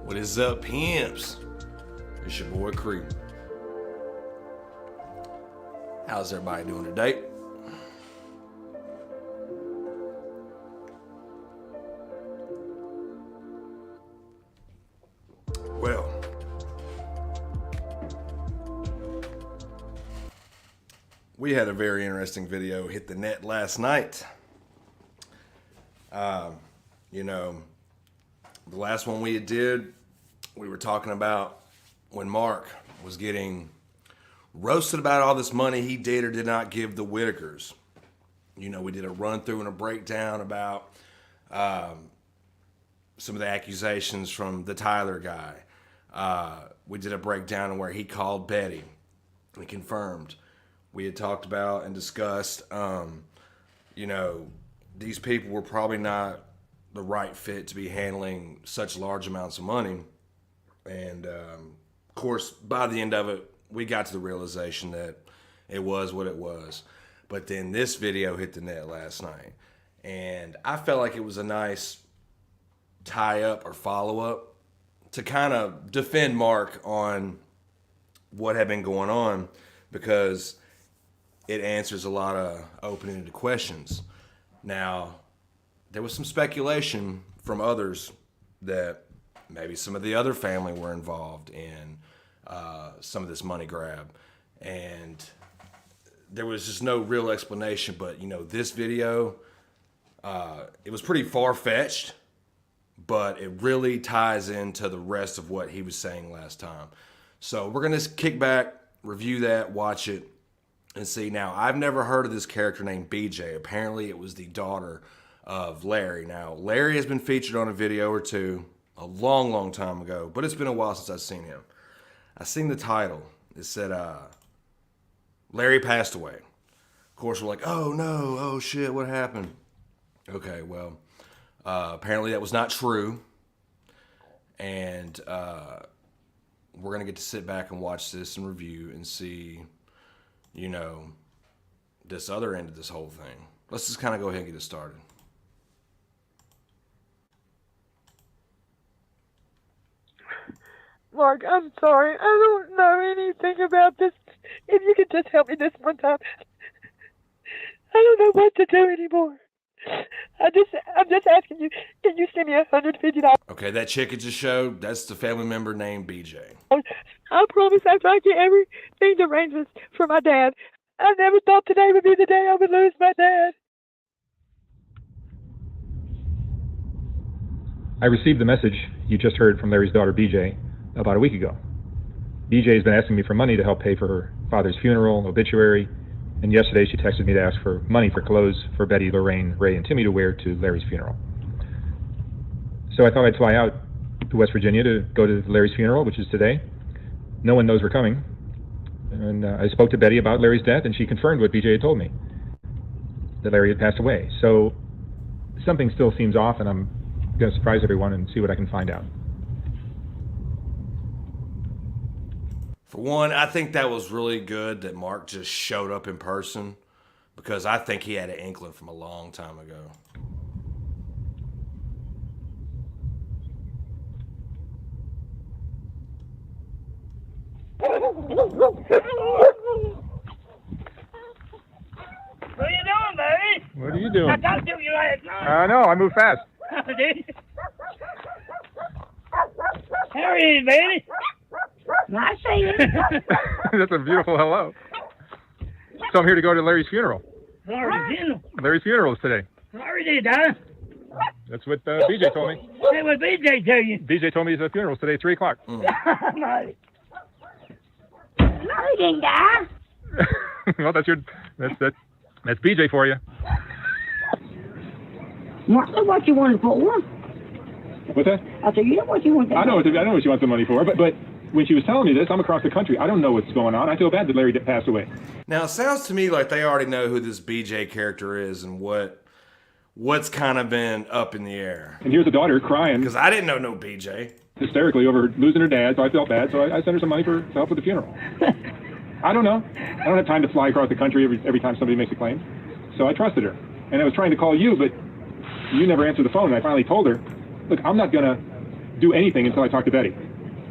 What is up, pimps? It's your boy Creep. How's everybody doing today? Well, we had a very interesting video hit the net last night. The last one we did, we were talking about when Mark was getting roasted about all this money he did or did not give the Whittakers. We did a run through and a breakdown about some of the accusations from the Tyler guy. We did a breakdown on where he called Betty and confirmed. We had talked about and discussed, these people were probably not the right fit to be handling such large amounts of money. And, of course, by the end of it, we got to the realization that it was what it was. But then this video hit the net last night. And I felt like it was a nice tie-up or follow-up to kind of defend Mark on what had been going on, because it answers a lot of open-ended questions. Now, there was some speculation from others that maybe some of the other family were involved in some of this money grab. And there was just no real explanation. But, this video, it was pretty far-fetched, but it really ties into the rest of what he was saying last time. So we're going to kick back, review that, watch it, and see. Now, I've never heard of this character named BJ. Apparently, it was the daughter of Larry. Now, Larry has been featured on a video or two a long, long time ago, but it's been a while since I've seen him. I seen the title. It said, Larry passed away. Of course, we're like, oh no, oh shit, what happened? Okay, well, apparently that was not true. And we're going to get to sit back and watch this and review and see, this other end of this whole thing. Let's just kind of go ahead and get it started. Mark, I'm sorry. I don't know anything about this. If you could just help me this one time. I don't know what to do anymore. I'm just asking you, can you send me $150? Okay, that chick it just showed, that's the family member named BJ. I promise after I get everything arranged for my dad. I never thought today would be the day I would lose my dad. I received the message you just heard from Larry's daughter, BJ, about a week ago. BJ has been asking me for money to help pay for her father's funeral, obituary, and yesterday she texted me to ask for money for clothes for Betty, Lorraine, Ray, and Timmy to wear to Larry's funeral. So I thought I'd fly out to West Virginia to go to Larry's funeral, which is today. No one knows we're coming. And I spoke to Betty about Larry's death, and she confirmed what BJ had told me, that Larry had passed away. So something still seems off, and I'm going to surprise everyone and see what I can find out. For one, I think that was really good that Mark just showed up in person, because I think he had an inkling from a long time ago. What are you doing, baby? What are you doing? I talked to you last night. I know, I move fast. There he is, baby. I see you. That's a beautiful hello. So I'm here to go to Larry's funeral. Larry's funeral. Larry's funeral is today. Larry did, huh? That's what BJ told me. Hey, what BJ tell you? BJ told me the funeral's today, 3 o'clock. Larry didn't die. Well, that's BJ for you. What you want it for? What's that? I said, you know what you want it for? I know what she wants the money for, but when she was telling me this, I'm across the country. I don't know what's going on. I feel bad that Larry passed away. Now, it sounds to me like they already know who this BJ character is and what's kind of been up in the air. And here's a daughter crying. Because I didn't know no BJ. Hysterically over losing her dad, so I felt bad. So I sent her some money to help with the funeral. I don't know. I don't have time to fly across the country every time somebody makes a claim. So I trusted her. And I was trying to call you, but you never answered the phone. And I finally told her, look, I'm not going to do anything until I talk to Betty.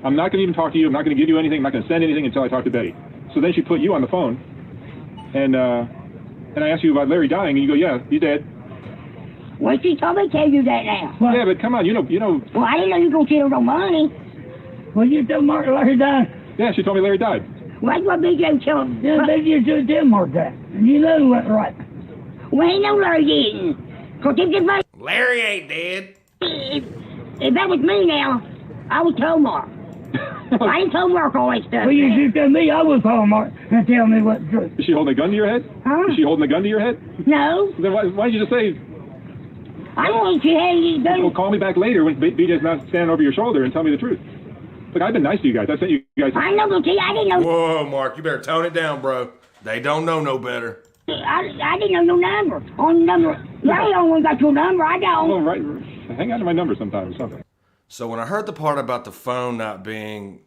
I'm not going to even talk to you. I'm not going to give you anything. I'm not going to send anything until I talk to Betty. So then she put you on the phone, and I asked you about Larry dying, and you go, yeah, he's dead. Well, she told me to tell you that now. Well, yeah, but come on, you know. Well, I didn't know you were going to tell no money. Well, you told Mark Larry died. Yeah, she told me Larry died. Well, that's what BJ told him. Yeah, BJ told him Mark that. And you know what, right? Well, he know Larry didn't. Cause if Larry ain't dead. If that was me now, I would tell Mark. I ain't told Mark all that stuff. Well, you should tell me. I would call Mark and tell me what's true. Is she holding a gun to your head? Huh? Is she holding a gun to your head? No. Then why did you just say? I don't want you having done. Well, call me back later when BJ's not standing over your shoulder and tell me the truth. Look, I've been nice to you guys. I sent you guys. I know, but I didn't know. Whoa, Mark, you better tone it down, bro. They don't know no better. I didn't know your number. On number. Larry only got your number. I don't. Oh, right. Hang on to my number sometime or something. So when I heard the part about the phone not being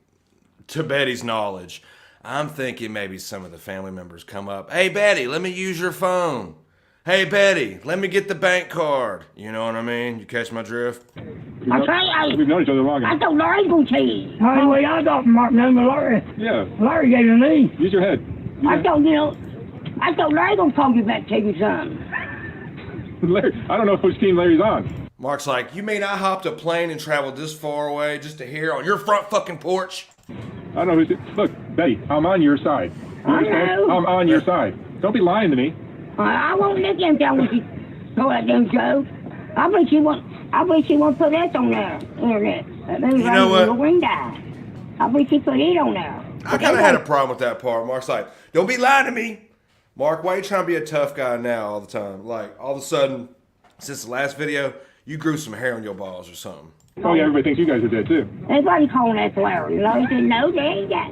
to Betty's knowledge, I'm thinking maybe some of the family members come up. Hey, Betty, let me use your phone. Hey, Betty, let me get the bank card. You know what I mean? You catch my drift? We've known each other long enough. I thought Larry was going to tell you. Anyway, I got Mark number Larry. Yeah. Larry gave it to me. Use your head. I thought Larry going to call you back to tell you something. Larry, I don't know which team Larry's on. Mark's like, you mean I hopped a plane and traveled this far away just to hear on your front fucking porch? I don't know who's... Look, Betty, I'm on your side. You understand? I'm on your side. Don't be lying to me. I won't let them tell me go at them Joe. I bet she won't put that on there. Internet. You know what? I bet she put it on there. I kind of had a problem with that part. Mark's like, don't be lying to me. Mark, why are you trying to be a tough guy now all the time? Like, all of a sudden, since the last video, you grew some hair on your balls or something. Oh, yeah, everybody thinks you guys are dead, too. Everybody calling that Larry. Larry said, no, they ain't died.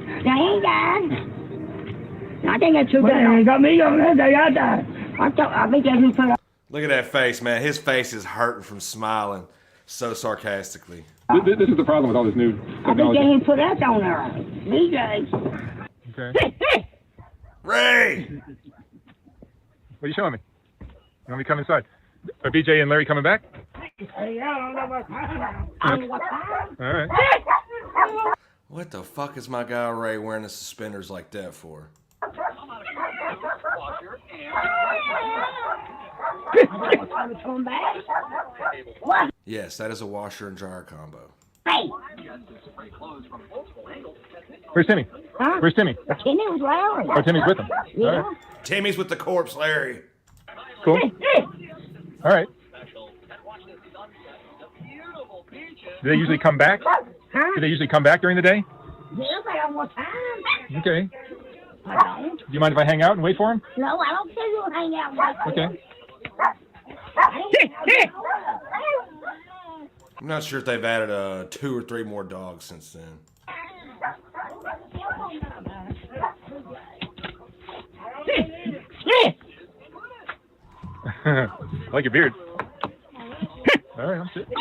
I think that's too bad. They got me on that day. I died. I think that's who put up. Look at that face, man. His face is hurting from smiling so sarcastically. This is the problem with all this new technology. I think they put us on there. BJ. Okay. Ray! What are you showing me? You want me to come inside? Are BJ and Larry coming back? Yeah, I don't know what time. I don't know what time. All right. What the fuck is my guy Ray wearing the suspenders like that for? What? Yes, that is a washer and dryer combo. Hey. Where's Timmy? Huh? Where's Timmy? Timmy was Larry. Oh, Timmy's with him. Yeah. All right. Timmy's with the corpse, Larry. Cool. All right. Do they usually come back? Huh? Do they usually come back during the day? Yeah, but I don't want time. Okay. I don't. Do you mind if I hang out and wait for him? No, I don't care you hang out with me. Okay. I'm not sure if they've added 2 or 3 more dogs since then. I like your beard. All right, I'm sitting.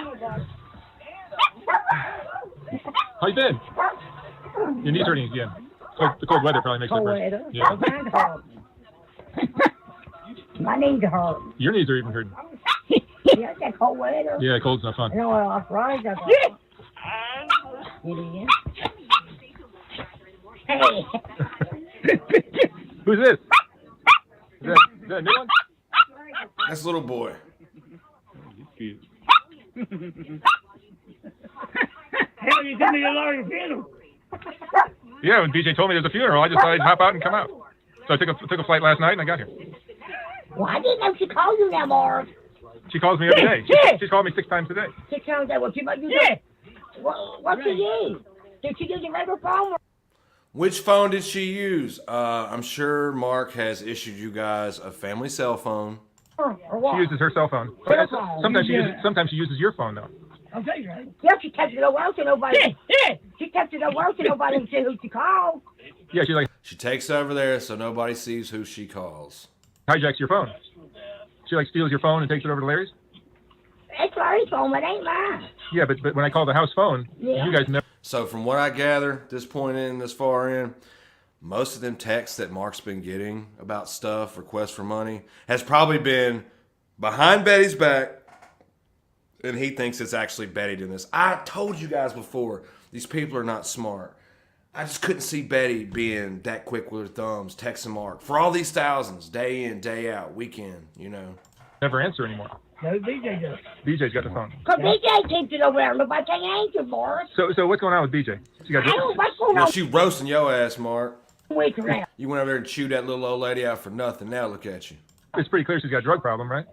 How you been? Your knees hurting again. The cold weather probably makes it worse. Yeah. My knees are hurting. Your knees are even hurting. Yeah, that cold weather. Yeah, cold's not fun. You know, arthritis. It is. Hey. Who's this? Is that a new one? That's little boy. Hell, you tell me you're Larry's funeral. Yeah, when BJ told me there's a funeral, I decided to hop out and come out. So I took a flight last night and I got here. Well, I didn't know she called you now, Mark. She calls me every day. She's called me 6 times a day. 6 times a day. What she might use? What she use? Did she use a regular phone? Which phone did she use? I'm sure Mark has issued you guys a family cell phone. Or what? She uses her cell phone. Sometimes she uses your phone though. Yeah, she kept it over to nobody. She kept it over to nobody and said who she called. Yeah, she's like, She takes over there so nobody sees who she calls. hijacks your phone. She like steals your phone and takes it over to Larry's? It's Larry's phone, but it ain't mine. Yeah, but when I call the house phone, Yeah. you guys never. So from what I gather, this point in, this far in, most of them texts that Mark's been getting about stuff, requests for money, has probably been behind Betty's back and he thinks it's actually Betty doing this. I told you guys before, these people are not smart. I just couldn't see Betty being that quick with her thumbs, texting Mark for all these thousands, day in, day out, weekend, you know. Never answer anymore. No, BJ does. BJ's got the phone. Cause BJ keeps it over there. Look, I can't answer, Boris. So what's going on with BJ? She got I don't know what's going Now on she roasting your ass, Mark. with her. You went over there and chewed that little old lady out for nothing. Now look at you. It's pretty clear she's got a drug problem, right?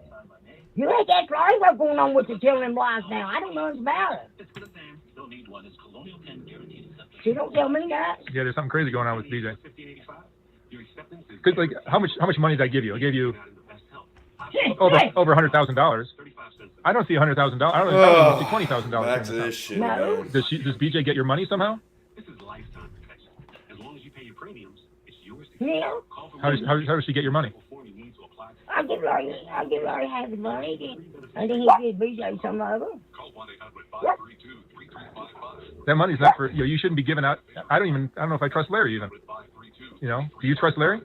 You ain't that right what's going on with the children wives now. I don't know anything about it. She don't tell me that. Yeah, there's something crazy going on with BJ. Cause like, how much money did I give you? I gave you over $100,000. I don't see $100,000. I don't even see $20,000. Back to this shit, No. man. Does BJ get your money somehow? Yeah. How does she get your money? I give Larry half the money, and then he gives BJ some of it. That money's not for you. You shouldn't be giving out. I don't know if I trust Larry even. You know? Do you trust Larry?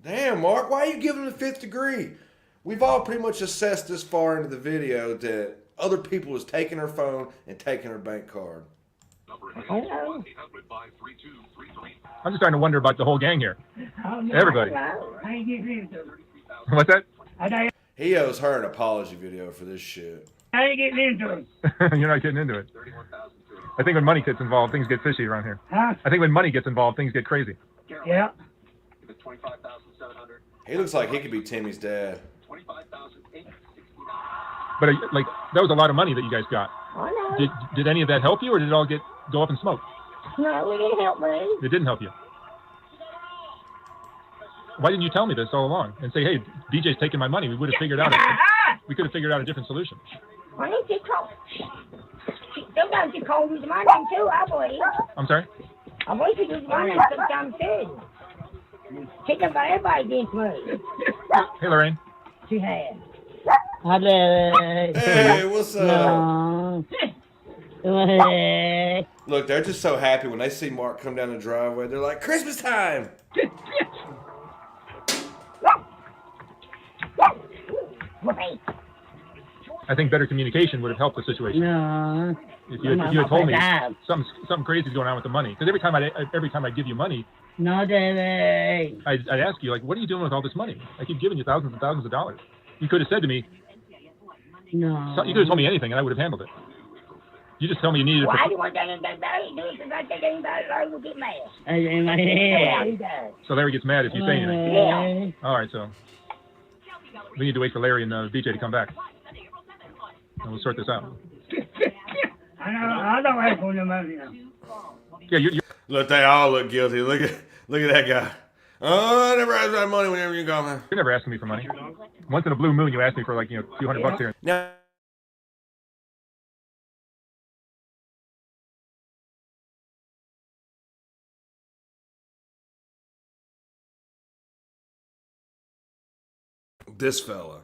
Damn, Mark, why are you giving him the 5th degree? We've all pretty much assessed this far into the video that other people is taking her phone and taking her bank card. I know. I'm just trying to wonder about the whole gang here. Everybody. I ain't getting into it. What's that? He owes her an apology video for this shit. I ain't getting into it. You're not getting into it. I think when money gets involved, things get fishy around here. Huh? I think when money gets involved, things get crazy. Yeah. He looks like he could be Timmy's dad. But like, that was a lot of money that you guys got. I know. Did any of that help you, or did it all go up in smoke? No, it didn't help me. It didn't help you. Why didn't you tell me this all along and say, "Hey, BJ's taking my money"? We would have figured out. We could have figured out a different solution. Why didn't you call? Sometimes you call me my name too, I believe. I'm sorry. I believe you do my name sometimes too. She can buy everybody against me. Hey, Lorraine. She had. Hey, what's up? Look, they're just so happy when they see Mark come down the driveway. They're like, Christmas time! I think better communication would have helped the situation. No. If you had told me something crazy is going on with the money, because every time I give you money, No, Daddy. I'd ask you, like, what are you doing with all this money? I keep giving you thousands and thousands of dollars. You could have said to me, No. you could have told me anything, and I would have handled it. You just tell me you needed it. Why do you want that in that bag? Do it because I think anybody will get mad. Yeah, he does. So Larry gets mad if you say anything. Yeah. All right, so we need to wait for Larry and BJ to come back, and we'll sort this out. I don't ask for the money now. Yeah, you're Look, they all look guilty. Look at that guy. Oh, I never asked for money whenever you go, man. you're never asking me for money. Once in a blue moon, you ask me for like a few $100 here. Now, this fella.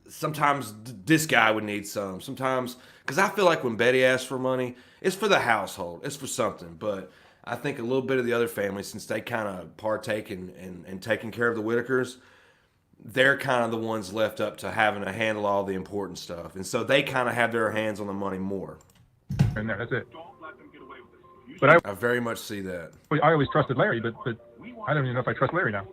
Sometimes this guy would need some. Sometimes, because I feel like when Betty asks for money, it's for the household. It's for something. But I think a little bit of the other families, since they kind of partake in taking care of the Whitakers, they're kind of the ones left up to having to handle all the important stuff. And so they kind of have their hands on the money more. And there, that's it. But I very much see that. I always trusted Larry, but I don't even know if I trust Larry now.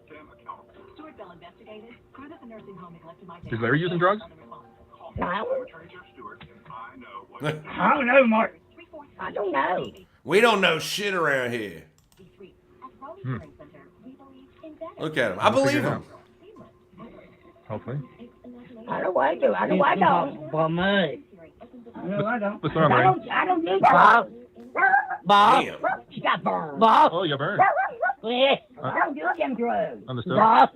Is Larry using drugs? No. I don't know, Mark. I don't know. We don't know shit around here. Look at him. I believe him. Hopefully. I know I do. I know I don't. For me. No, I don't. What's going on, Larry? I don't do drugs. Bob. Damn. She got burned. Bob. Oh, you're burned. I don't do them drugs. Understood. Bob.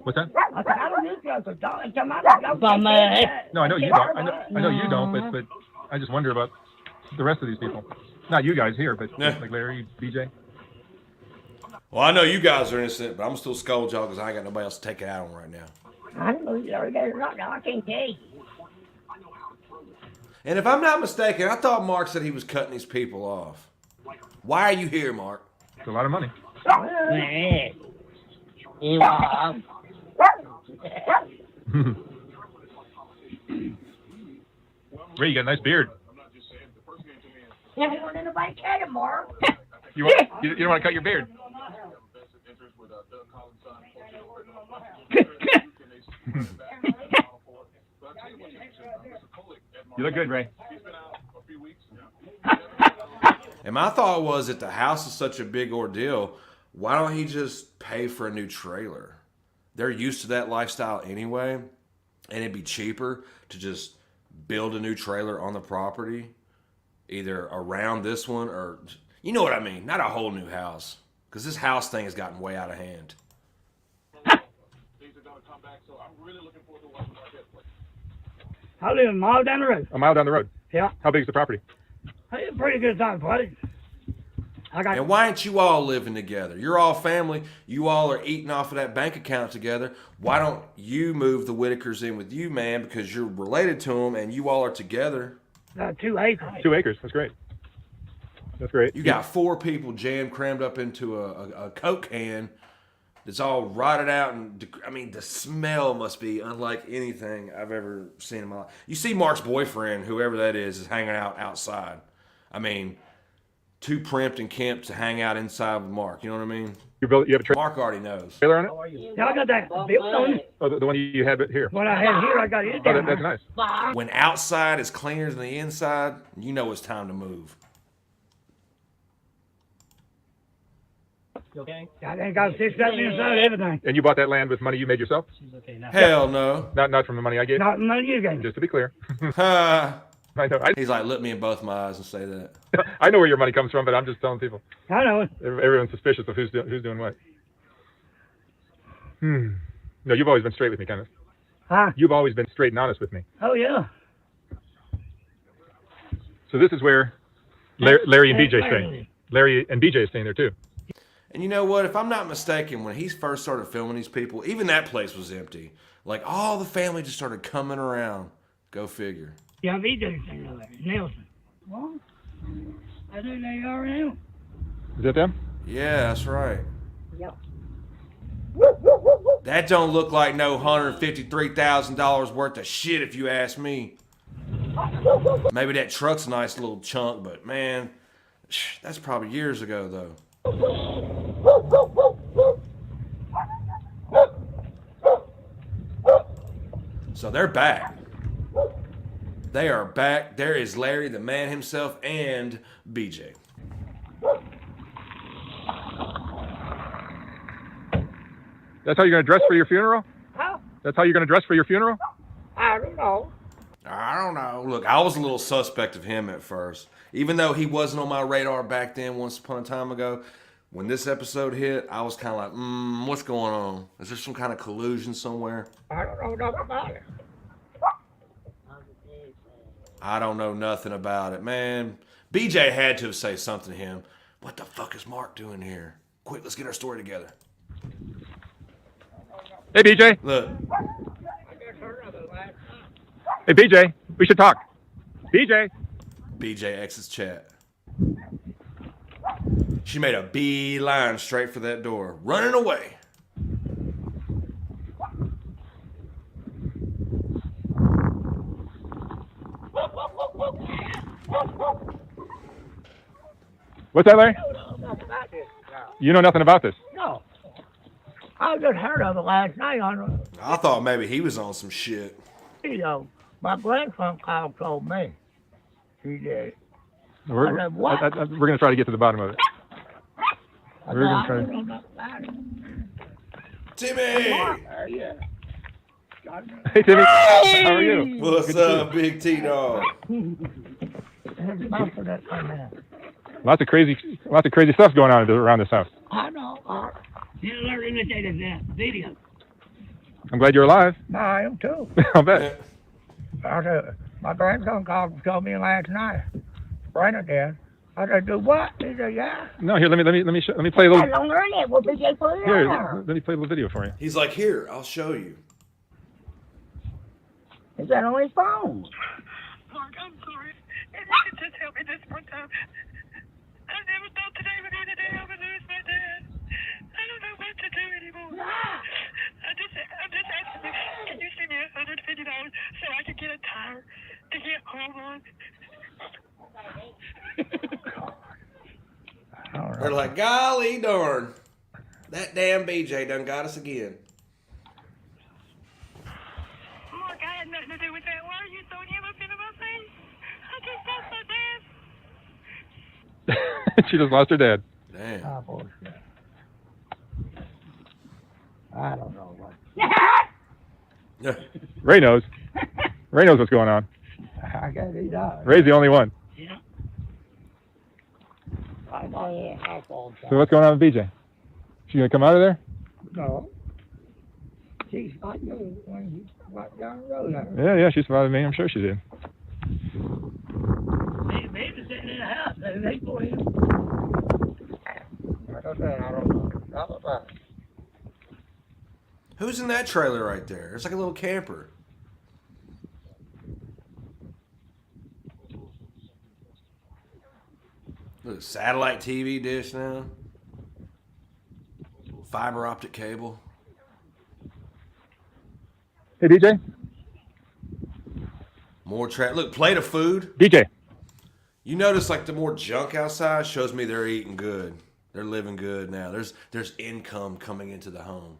What's that? I said, I don't do drugs. Don't For me. No, I know you don't. I know you don't, but I just wonder about the rest of these people. Not you guys here, but Yeah. like Larry, BJ. Well, I know you guys are innocent, but I'm still scold y'all because I ain't got nobody else to take it out on right now. I don't know if you're there or not. No, I can't tell you. And if I'm not mistaken, I thought Mark said he was cutting these people off. Why are you here, Mark? It's a lot of money. Yeah. You are. Ray, you got a nice beard. Yeah, we want anybody to cut him, Mark. You don't want to cut your beard? You look good, Ray. And my thought was, if the house is such a big ordeal, why don't he just pay for a new trailer? They're used to that lifestyle anyway, and it'd be cheaper to just build a new trailer on the property, either around this one or, you know what I mean, not a whole new house, because this house thing has gotten way out of hand. I live a mile down the road. A mile down the road. Yeah. How big is the property? It's a pretty good size place. I got. And why aren't you all living together? You're all family. You all are eating off of that bank account together. Why don't you move the Whitakers in with you, man? Because you're related to them and you all are together. 2 acres. 2 acres. That's great. That's great. You got 4 people crammed up into a Coke can that's all rotted out. And I mean, the smell must be unlike anything I've ever seen in my life. You see Mark's boyfriend, whoever that is hanging out outside. I mean, too primped and kempt to hang out inside with Mark. You know what I mean? You have a Mark already knows. trailer on it? Yeah, I got that built on it. Oh, the one you had here. What I had here, I got it Oh, down that's there. nice. When outside is cleaner than the inside, you know it's time to move. You okay? I ain't got 6 7 inside everything. And you bought that land with money you made yourself? She's okay now. Hell no. Not from the money I gave? Not none of you guys. Just to be clear. Ha. I know. He's like, look me in both my eyes and say that. I know where your money comes from, but I'm just telling people. I know it. Everyone's suspicious of who's doing what. No, you've always been straight with me, Kenneth. Huh? You've always been straight and honest with me. Oh, yeah. So this is where Larry and BJ stay. Larry and BJ is staying there too. And you know what? If I'm not mistaken, when he first started filming these people, even that place was empty. Like, all the family just started coming around. Go figure. Yeah, BJ's thing over there. Nelson. What? I think they are now. Is that them? Yeah, that's right. Yep. That don't look like no $153,000 worth of shit if you ask me. Maybe that truck's a nice little chunk, but man, that's probably years ago though. So they're back. They are back. There is Larry, the man himself, and BJ. That's how you're gonna dress for your funeral? Huh? That's how you're gonna dress for your funeral? I don't know. I don't know. Look, I was a little suspect of him at first. Even though he wasn't on my radar back then once upon a time ago, when this episode hit, I was kind of like, what's going on? Is there some kind of collusion somewhere? I don't know nothing about it. I don't know nothing about it, man. BJ had to have said something to him. What the fuck is Mark doing here? Quick, let's get our story together. Hey BJ. Look, Hey BJ. We should talk. BJ. BJ exits chat. She made a beeline straight for that door, running away. What's that, Larry? Nothing about this. You know nothing about this. No. I just heard of it last night on I thought maybe he was on some shit. the radio. My grandson called told me. He did. We're I said, what? we're gonna try to get to the bottom of it. I We're gonna said, try. I don't know nothing about it. Timmy! Yeah. Hey Timmy. How are you? What's up, Big T-Dog? There's most of that come in. Lots of crazy stuff going on around this house. I know. You learn to imitate that video. I'm glad you're alive. No, I am too. I'll bet. I said, my grandson called and told me last night. Brandon did. I said, do what? He said, yeah. No, here. Let me play a I little. don't learn it. Well, BJ put it Here, on let me play a little video for you. He's like, here, I'll show you. there. Is that on his phone? Mark, I'm sorry. If you could just help me this one time. I never thought today would be the day I would lose my dad. I don't know what to do anymore. I'm just asking you, can you send me $150 so I can get a tire to get home on? They're like, golly darn, that damn BJ done got us again. Mark, I had nothing to do with that. Why are you throwing him up into my face? I just lost my dad. She just lost her dad. Damn. Oh, bullshit. I don't know what. Yeah. Ray knows. Ray knows what's going on. I guess he does. Ray's the only one. Yeah. I know the household. So what's going on with BJ? She gonna come out of there? No. She's like you when you went down the road. Yeah, she survived me. I'm sure she did. They was sitting in the house and they go in. Like I said, I don't know. Not about it. Who's in that trailer right there? It's like a little camper. Look, satellite TV dish now. Fiber optic cable. Hey, BJ. More look, plate of food. BJ. You notice like the more junk outside shows me they're eating good. They're living good now. There's income coming into the home.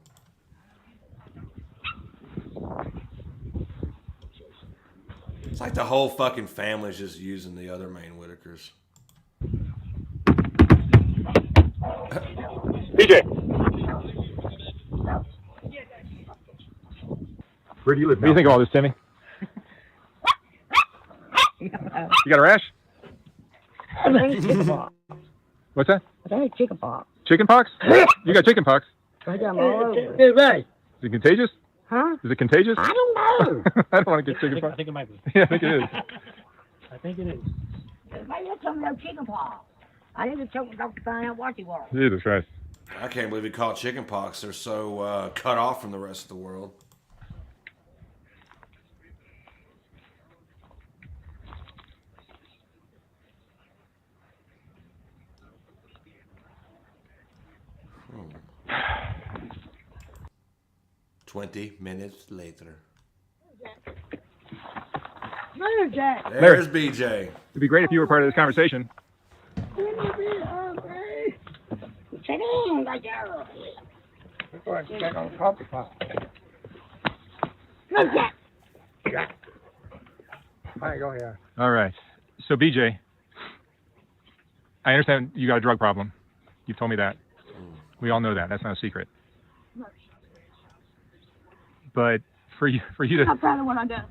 It's like the whole fucking family's just using the other main Whitakers. BJ. Where do you live now? What do you think of all this, Timmy? You got a rash? I think it's chicken pox. What's that? I think it's chicken pox. Chicken pox? You got chicken pox. I got them all over. Hey, Ray. Is it contagious? Huh? Is it contagious? I don't know. I don't want to get chicken I pox. think it might be. Yeah, I think it is. I think it is. Maybe that's some of chicken pox. I need to check with Dr. Find out what he was. Jesus Christ. I can't believe he caught chicken pox. They're so cut off from the rest of the world. — 20 minutes later. Where's Jack? There's BJ. It'd be great if you were part of this conversation. Sit down, like that. We're going to check on the coffee pot. Where's Jack? All right, go ahead. All right. So, BJ, I understand you got a drug problem. You've told me that. We all know that. That's not a secret. But for you I'm to, not proud of what I done.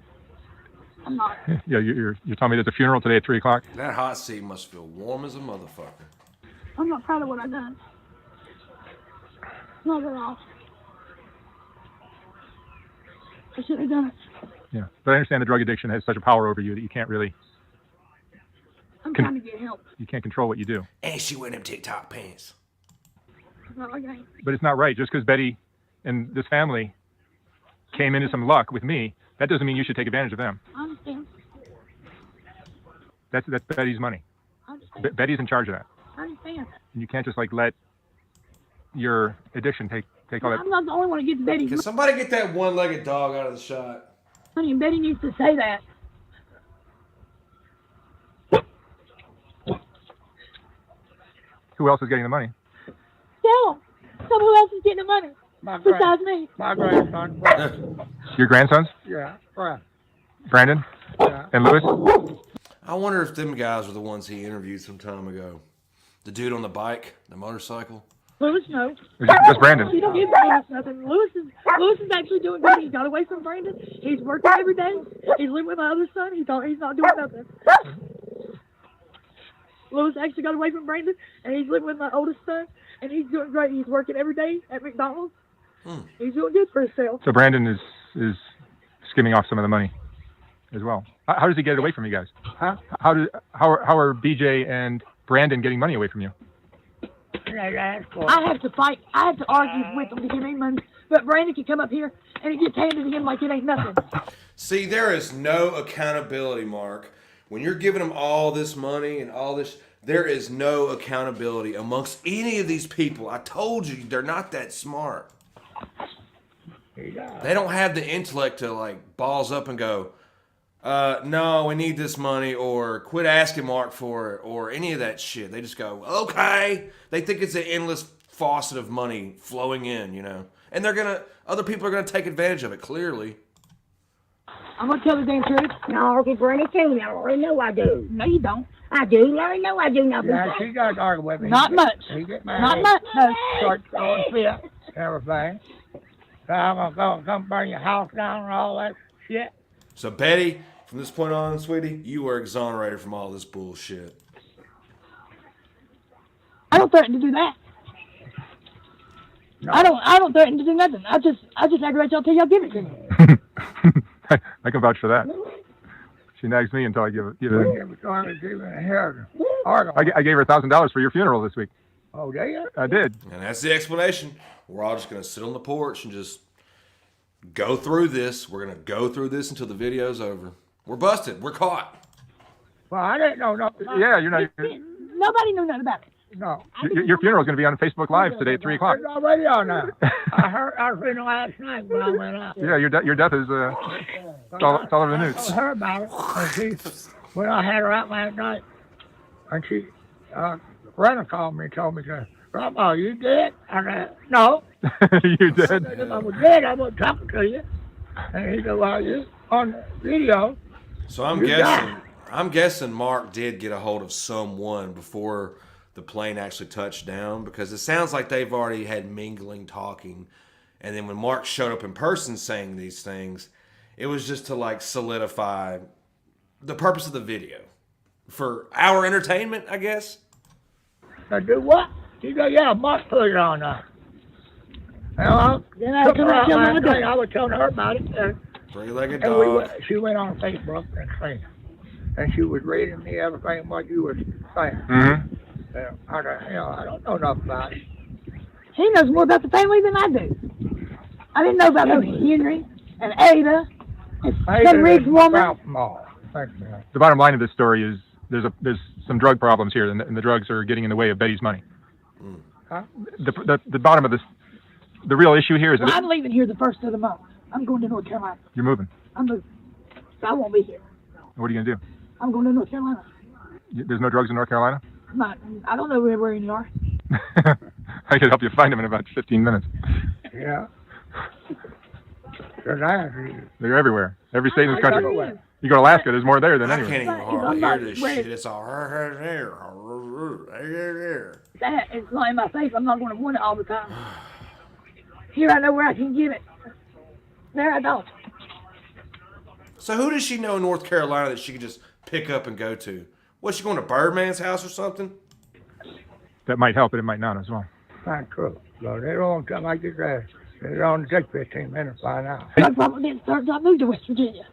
I'm not. yeah, you're telling me there's a funeral today at 3 o'clock. That hot seat must feel warm as a motherfucker. I'm not proud of what I done. Not at all. I should have done it. Yeah, but I understand the drug addiction has such a power over you that you can't really, I'm trying to get help. you can't control what you do. And she wearing them TikTok pants. No, I ain't. But it's not right. Just because Betty and this family came into some luck with me, that doesn't mean you should take advantage of them. I understand. That's Betty's money. I understand. Betty's in charge of that. I understand. And you can't just like let your addiction take all that. I'm not the only one who gets Betty's Can somebody get that one-legged dog out of the shot? money, and Betty needs to say that. Who else is getting the money? Tell them. Tell them who else is getting the money My besides me. grandson. Your grandsons? Yeah, right. Brandon Yeah. and Lewis? I wonder if them guys were the ones he interviewed some time ago. The dude on the bike, the motorcycle. Lewis, no. Just Brandon. He don't give Lewis nothing. Lewis is actually doing good. He got away from Brandon. He's working every day. He's living with my other son. He's not doing nothing. Lewis actually got away from Brandon, and he's living with my oldest son, and he's doing great. He's working every day at McDonald's. He's doing good for himself. So Brandon is skimming off some of the money as well. How does he get it away from you guys? Huh? How are BJ and Brandon getting money away from you? I have to fight. I have to argue with him to give him money. But Brandon can come up here, and it gets handed to him like it ain't nothing. See, there is no accountability, Mark. When you're giving them all this money and all this, there is no accountability amongst any of these people. I told you, they're not that smart. They don't have the intellect to like balls up and go, no, we need this money, or quit asking Mark for it, or any of that shit. They just go, okay. They think it's an endless faucet of money flowing in, you know. And other people are gonna take advantage of it, clearly. I'm gonna tell the damn truth. No, I'll keep running too. I already know I do. No, you don't. I do. Larry, know I do nothing. Yeah, she does argue with me. Not much. He get mad. Not much. No. Start throwing fit and everything. So I'm gonna come burn your house down and all that shit. So Betty, from this point on, sweetie, you are exonerated from all this bullshit. I don't threaten to do that. No. I don't threaten to do nothing. I just aggravate y'all till y'all give it to me. I can vouch for that. She nags me until I give it. We never started giving a hair. I gave her $1,000 for your funeral this week. Oh, did you? I did. And that's the explanation. We're all just gonna sit on the porch and just go through this. We're gonna go through this until the video's over. We're busted. We're caught. Well, I didn't know nothing. Yeah, you're not. Nobody knew nothing about it. No. Your funeral is going to be on Facebook Live today at 3 o'clock. It's already on now. I was reading last night when I went out. Yeah, your death is it's all over the I news. heard about it. And when I had her out last night, and she, Brenna called me and told me, Grandma, you dead? I said, no. You did. If I was dead, I wasn't talking to you. And he said, well, you on the video. So I'm guessing Mark did get a hold of someone before the plane actually touched down, because it sounds like they've already had mingling, talking, and then when Mark showed up in person saying these things, it was just to like solidify the purpose of the video for our entertainment, I guess. I do what? She said, yeah, Mark put it on there. And Then I come out and tell my dad. I was telling her about it. And Three-legged And dog. she went on Facebook and thing, and she was reading me everything what you were saying. Mm-hmm. I don't know nothing about it. He knows more about the family than I do. I didn't know about Henry and Ada and some Riggs woman. The bottom line of this story is there's some drug problems here, and the drugs are getting in the way of Betty's money. Huh? The bottom of this, the real issue here is Well, that I'm leaving here the first of the month. I'm going to North Carolina. you're moving. I'm moving. So I won't be here. What are you gonna do? I'm going to North Carolina. There's no drugs in North Carolina? I don't know where you are. I could help you find them in about 15 minutes. Yeah. They're everywhere. Every state in this country. Everywhere. You go to Alaska, there's more there than I can't anywhere. even I'm hardly not- hear this where- shit. It's all That is not in my face. I'm not going to want it all the time. Here I know where I can get it. There I don't. So who does she know in North Carolina that she could just pick up and go to? Was she going to Birdman's house or something? That might help, but it might not as well. Not true. So they don't come like this. They don't take 15 minutes by now. Drug problem didn't start until I moved to West Virginia.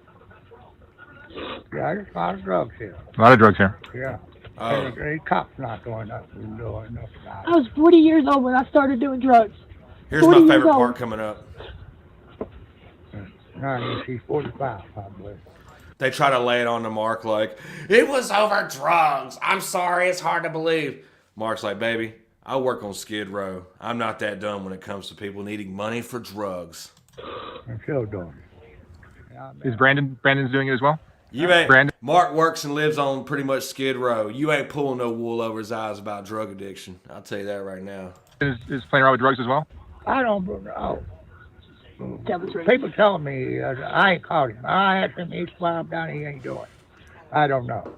Yeah, there's a lot of drugs here. A lot of drugs here. Yeah. Oh. And these cops not doing nothing about I was 40 years old when I started doing drugs. Here's 40 my years favorite old. part coming up. it. No, she's 45 probably. They try to lay it on to Mark like, it was over drugs. I'm sorry, it's hard to believe. Mark's like, baby, I work on Skid Row. I'm not that dumb when it comes to people needing money for drugs. I'm still doing it. Yeah, Is Brandon's doing it as well? You ain't. Brandon? Mark works and lives on pretty much Skid Row. You ain't pulling no wool over his eyes about drug addiction. I'll tell you that right now. Is playing around with drugs as well? I don't know. Tell the truth. People tell me I ain't caught him. I asked him each while I'm down, he ain't doing it. I don't know.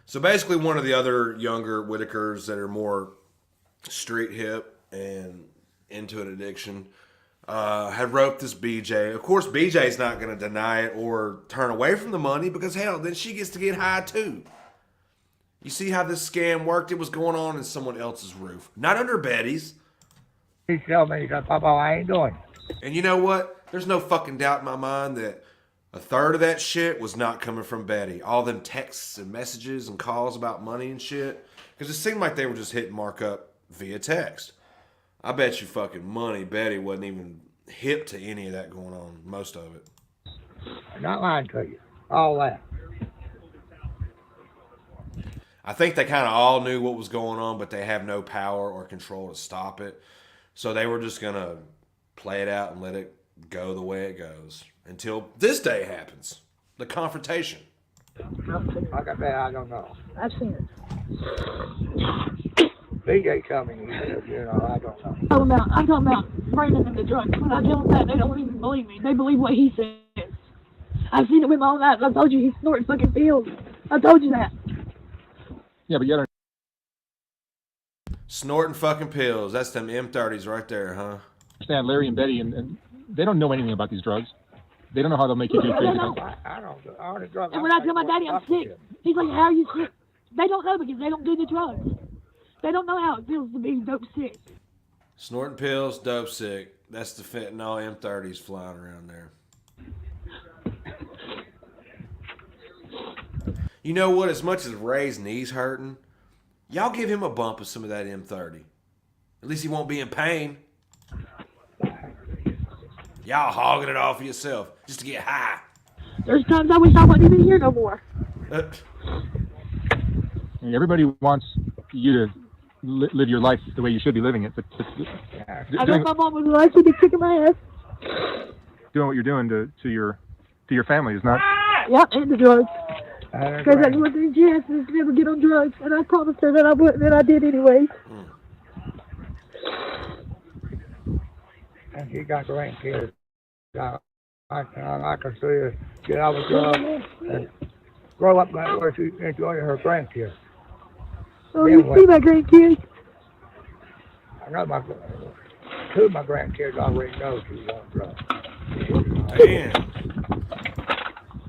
So basically, one of the other younger Whitakers that are more street hip and into an addiction had roped this BJ. Of course, BJ's not going to deny it or turn away from the money because, hell, then she gets to get high too. You see how this scam worked? It was going on in someone else's roof, not under Betty's. He tell me, he said, Papa, I ain't doing it. And you know what? There's no fucking doubt in my mind that a third of that shit was not coming from Betty. All them texts and messages and calls about money and shit. Because it seemed like they were just hitting Mark up via text. I bet you fucking money Betty wasn't even hip to any of that going on. Most of it. I'm not lying to you. All that. I think they kind of all knew what was going on, but they have no power or control to stop it. So they were just going to play it out and let it go the way it goes until this day happens, the confrontation. Like I said, I don't know. I've seen it. BJ told me, he said, you know, I don't know. I'm talking about Brandon and the drugs. When I tell them that, they don't even believe me. They believe what he says. I've seen it with my own eyes. I told you he snorts fucking pills. I told you that. Yeah, but you gotta Snorting fucking pills. That's them M30s right there, huh? understand Larry and Betty, and they don't know anything about these drugs. They don't know how they'll make you do crazy things. I don't do all the drugs. And when I tell my daddy I'm sick, he's like, how are you sick? They don't know because they don't do the drugs. They don't know how it feels to be dope sick. Snorting pills, dope sick. That's the fentanyl M30s flying around there. You know what? As much as Ray's knees hurting, y'all give him a bump of some of that M30. At least he won't be in pain. Y'all hogging it off for yourself just to get high. There's times I wish I wasn't even here no more. I mean, everybody wants you to live your life the way you should be living it, but I guess my mom was like, she'd be kicking my ass. doing what you're doing to your family is not. Yep, and the drugs. Because that's one thing she asked us to never get on drugs, and I promised her that I wouldn't, and I did anyway. And she got grandkids. I can see her get out of drugs and grow up where she enjoy her grandkids. Oh, you see my grandkids? I know two of my grandkids already know she's on drugs. Man.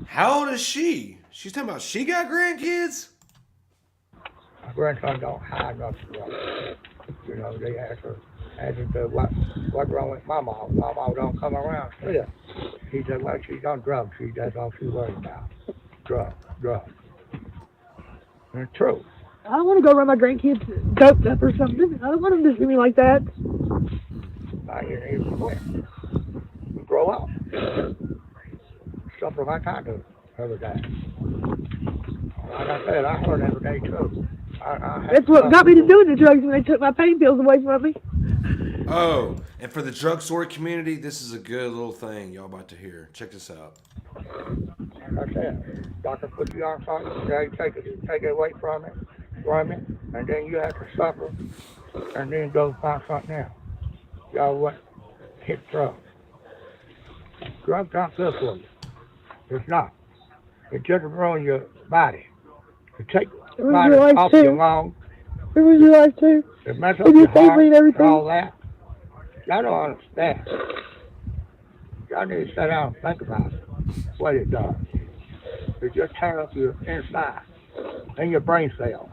How old is she? She's talking about she got grandkids? My grandson don't hide nothing from her. You know, they ask her to what's wrong with my mom. My mom don't come around. Yeah. She said, well, she's on drugs. That's all she's worried about. Drugs. And it's true. I don't want to go around my grandkids doped up or something. I don't want them to see me like that. Now you need to quit. Grow up. Something like I do every day. Like I said, I hurt every day too. That's what got me to doing the drugs when they took my pain pills away from me. Oh, and for the drug story community, this is a good little thing y'all about to hear. Check this out. Like I said, doctor put you on something, they take it away from it, and then you have to suffer, and then go find something else. Y'all what? Hit drugs. Drugs aren't good for you. It's not. It just ruins your body. It takes body off your lungs. It was your life too. It messes up your heart and all that. Y'all don't understand. Y'all need to sit down and think about it. What it does. It just tears up your inside and your brain cells.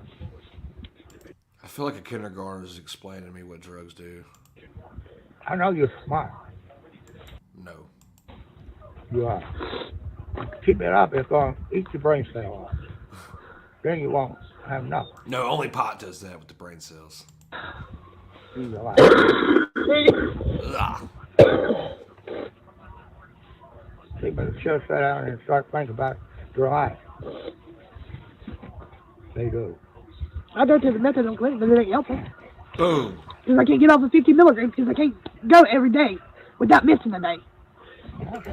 I feel like a kindergartner is explaining to me what drugs do. I know you're smart. No. You are. Keep it up, it's going to eat your brain cell off. Then you won't have nothing. No, only pot does that with the brain cells. You're like, Ugh. people should sit down and start thinking about your life. They do. I go to the methadone clinic, but it ain't helping. Boom. Because I can't get off of 50 milligrams because I can't go every day without missing a day.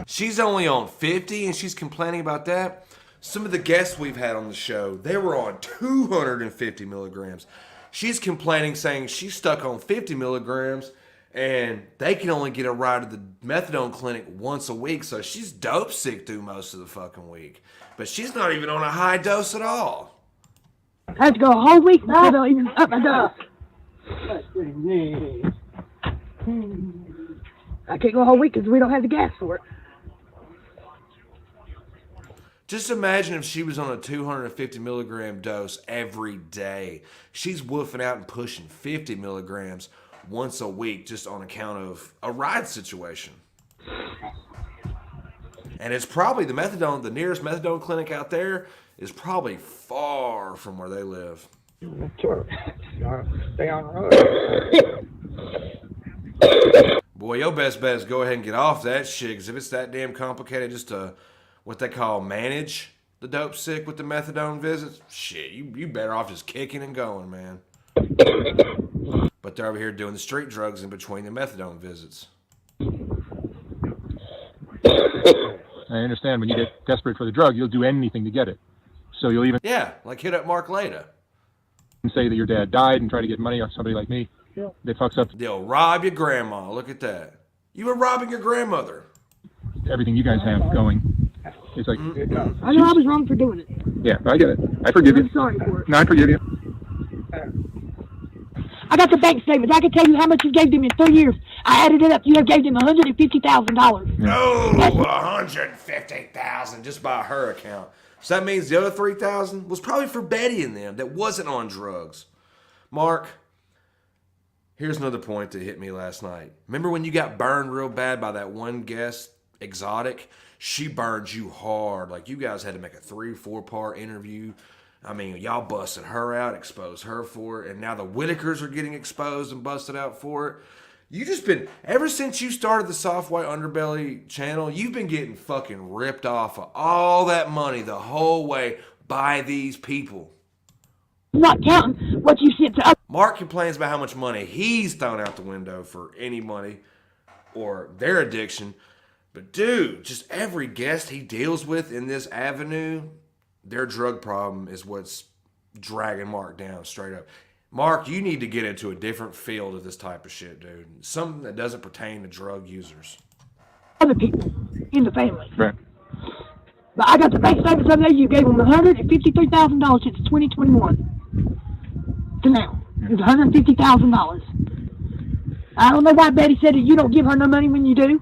She's only on 50 and she's complaining about that. Some of the guests we've had on the show, they were on 250 milligrams. She's complaining, saying she's stuck on 50 milligrams and they can only get a ride to the methadone clinic once a week. So she's dope sick through most of the fucking week. But she's not even on a high dose at all. I have to go a whole week before they'll even up my dose. I can't go a whole week because we don't have the gas for it. Just imagine if she was on a 250 milligram dose every day. She's woofing out and pushing 50 milligrams once a week just on account of a ride situation. And it's probably the nearest methadone clinic out there is probably far from where they live. Sure. Stay on the road. Boy, your best bet is go ahead and get off that shit, because if it's that damn complicated just to, what they call, manage the dope sick with the methadone visits, shit, you better off just kicking and going, man. But they're over here doing the street drugs in between the methadone visits. I understand when you get desperate for the drug, you'll do anything to get it. So you'll even Yeah, like hit up Mark later. say that your dad died and try to get money off somebody like me. That fucks up They'll rob your grandma. Look at that. You were robbing your grandmother. everything you guys have going. It's like, I know I was wrong for doing it. yeah, I get it. I forgive you. I'm sorry for it. No, I forgive you. I got the bank statements. I can tell you how much you gave them in 3 years. I added it up. You have gave them $150,000. No, 150,000 just by her account. So that means the other 3,000 was probably for Betty and them that wasn't on drugs. Mark, here's another point that hit me last night. Remember when you got burned real bad by that one guest, Exotic? She burned you hard. Like you guys had to make a 3-4 part interview. I mean, y'all busted her out, exposed her for it, and now the Whitakkers are getting exposed and busted out for it. You just been, ever since you started the Soft White Underbelly channel, you've been getting fucking ripped off of all that money the whole way by these people. Not counting what you sent to us. Mark complains about how much money he's thrown out the window for any money or their addiction. But dude, just every guest he deals with in this avenue, their drug problem is what's dragging Mark down straight up. Mark, you need to get into a different field of this type of shit, dude. Something that doesn't pertain to drug users. Other people in the family. Right. But I got the bank statements of that. You gave them $153,000 since 2021 to now. It's $150,000. I don't know why Betty said that you don't give her no money when you do.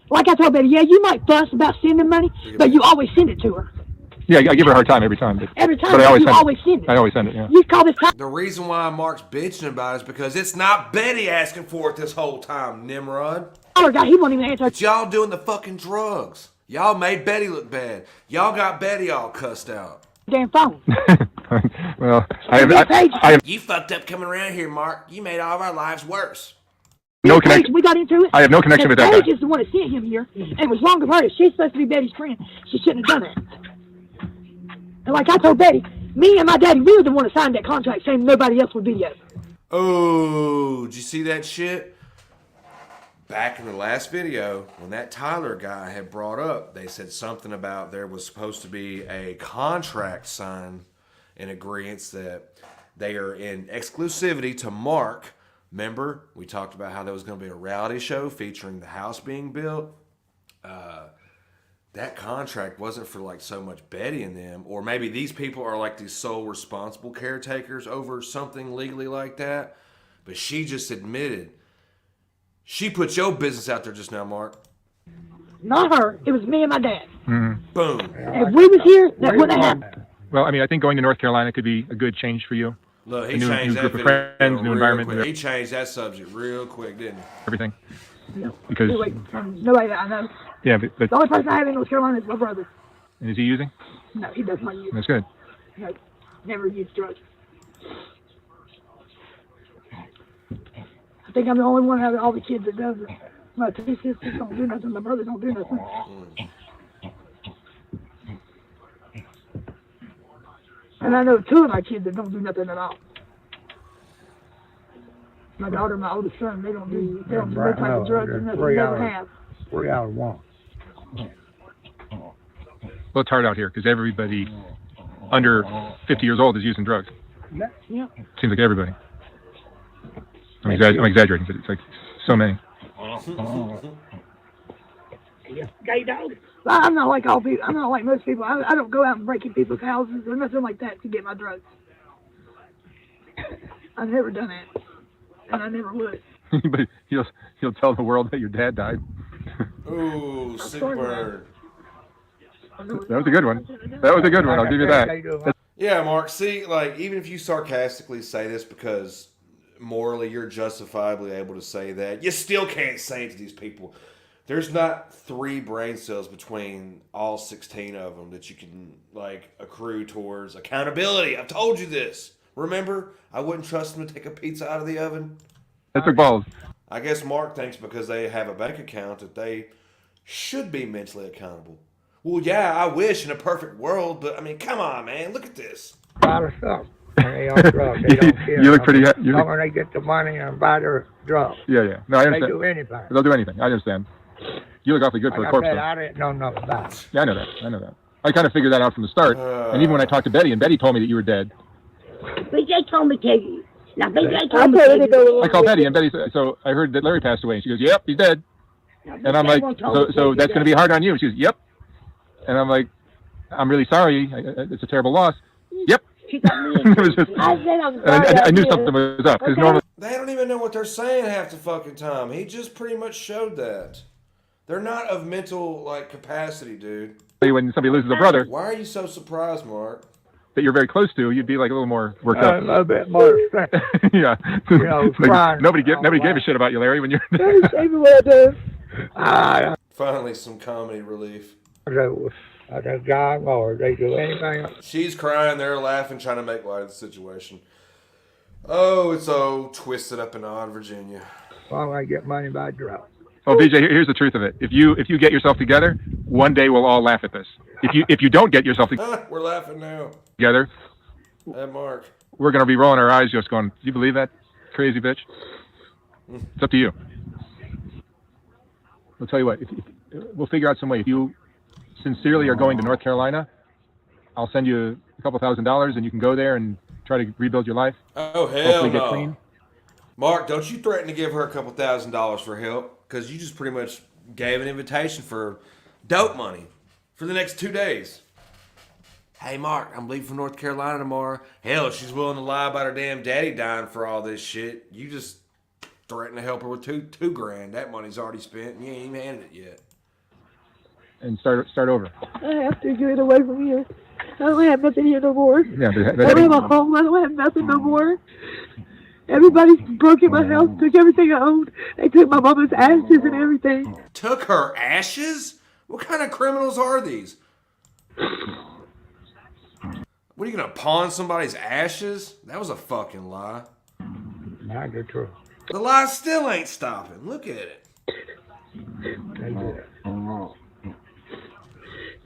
Like I told Betty, yeah, you might fuss about sending money, but you always send it to her. Yeah, I give her a hard time every time. Every time, but I always you send always send it. I always send it, yeah. You call this time. The reason why Mark's bitching about it is because it's not Betty asking for it this whole time, Nimrod. Guy, he won't even answer. It's y'all doing the fucking drugs. Y'all made Betty look bad. Y'all got Betty all cussed out. Damn phone. Well, I have You fucked up coming around here, Mark. You made all of our lives worse. no connection. We got into it. I have no connection with that guy. Paige is the one that sent him here, and it was wrong of her. If she's supposed to be Betty's friend, she shouldn't have done that. And like I told Betty, me and my daddy, we were the one that signed that contract saying nobody else would video. Oh, did you see that shit? Back in the last video, when that Tyler guy had brought up, they said something about there was supposed to be a contract signed in agreement that they are in exclusivity to Mark. Remember, we talked about how there was going to be a reality show featuring the house being built. That contract wasn't for like so much Betty and them, or maybe these people are like these sole responsible caretakers over something legally like that. But she just admitted, she put your business out there just now, Mark. Not her. It was me and my dad. Mm-hmm. Boom. If we was here, that wouldn't have happened. Well, I mean, I think going to North Carolina could be a good change for you. Look, he new changed that group of video friends, new real environment, quick. new- He changed that subject real quick, didn't he? Everything. No. Because Nobody that I know. yeah, but The only person I have in North Carolina is my brother. is he using? No, he does not use. That's good. No, never used drugs. I think I'm the only one out of all the kids that does it. My two sisters don't do nothing. My brother don't do nothing. And I know two of my kids that don't do nothing at all. My daughter and my oldest son, they don't do no type of drugs or nothing. Never have. 3 out of 1. Well, it's hard out here because everybody under 50 years old is using drugs. Yeah. Seems like everybody. I'm exaggerating, but it's like so many. Gay dog. I'm not like all people. I'm not like most people. I don't go out and break in people's houses or nothing like that to get my drugs. I've never done that, and I never would. But you'll tell the world that your dad died. Ooh, sick bird. That was a good one. That was a good one. I'll give you that. Yeah, Mark, see, like, even if you sarcastically say this because morally you're justifiably able to say that, you still can't say it to these people. There's not 3 brain cells between all 16 of them that you can, like, accrue towards accountability. I've told you this. Remember, I wouldn't trust them to take a pizza out of the oven. That's big balls. I guess Mark thinks because they have a bank account that they should be mentally accountable. Well, yeah, I wish in a perfect world, but, I mean, come on, man. Look at this. A lot of stuff. They on drugs. They don't care. You look pretty. When they get the money and buy their drugs. Yeah. No, I They understand. do anything. They'll do anything. I understand. You look awfully good for a Like I corpse, said, though. I didn't know nothing about it. Yeah, I know that. I know that. I kind of figured that out from the start. And even when I talked to Betty, and Betty told me that you were dead. BJ told me to. Now, BJ I told me told her to go to. along I called with Betty, it. and Betty said, so I heard that Larry passed away. And she goes, yep, he's dead. Now, And I'm BJ like, won't tell me so to that's do going to be that. hard on you. And she goes, yep. And I'm like, I'm really sorry. It's a terrible loss. Yep. She got me in. It was just, I said I'm and sorry. I knew did. something was up because Okay. normally They don't even know what they're saying half the fucking time. He just pretty much showed that. They're not of mental like capacity, dude. when somebody loses a brother Why are you so surprised, Mark? that you're very close to, you'd be like a little more worked A up. little bit more strength. Yeah. You know, Like, crying. nobody gave a shit about you, Larry, when you're. Don't shame me what I do. Finally, some comedy relief. The God, Lord, they do anything else. She's crying, they're laughing, trying to make light of the situation. Oh, it's so twisted up and odd, Virginia. Why would I get money by drugs? Oh, BJ, here's the truth of it. If you get yourself together, one day we'll all laugh at this. If you don't get yourself We're laughing now. together, Hey, Mark. we're gonna be rolling our eyes, just going, "Do you believe that, crazy bitch?" It's up to you. I'll tell you what. We'll figure out some way. If you sincerely are going to North Carolina, I'll send you a couple $1,000s, and you can go there and try to rebuild your life. Oh, hell Hopefully get no. clean. Mark, don't you threaten to give her a couple $1,000s for help, because you just pretty much gave an invitation for dope money for the next 2 days. Hey, Mark, I'm leaving for North Carolina tomorrow. Hell, she's willing to lie about her damn daddy dying for all this shit. You just threaten to help her with two grand. That money's already spent, and you ain't even handed it yet. And start over. I have to get away from here. I don't have nothing here no more. Yeah, I don't have a home. I don't have nothing no more. Everybody broke in my house, took everything I owned. They took my mama's ashes and everything. Took her ashes? What kind of criminals are these? What, are you going to pawn somebody's ashes? That was a fucking lie. Not the truth. The lie still ain't stopping. Look at it. They did it.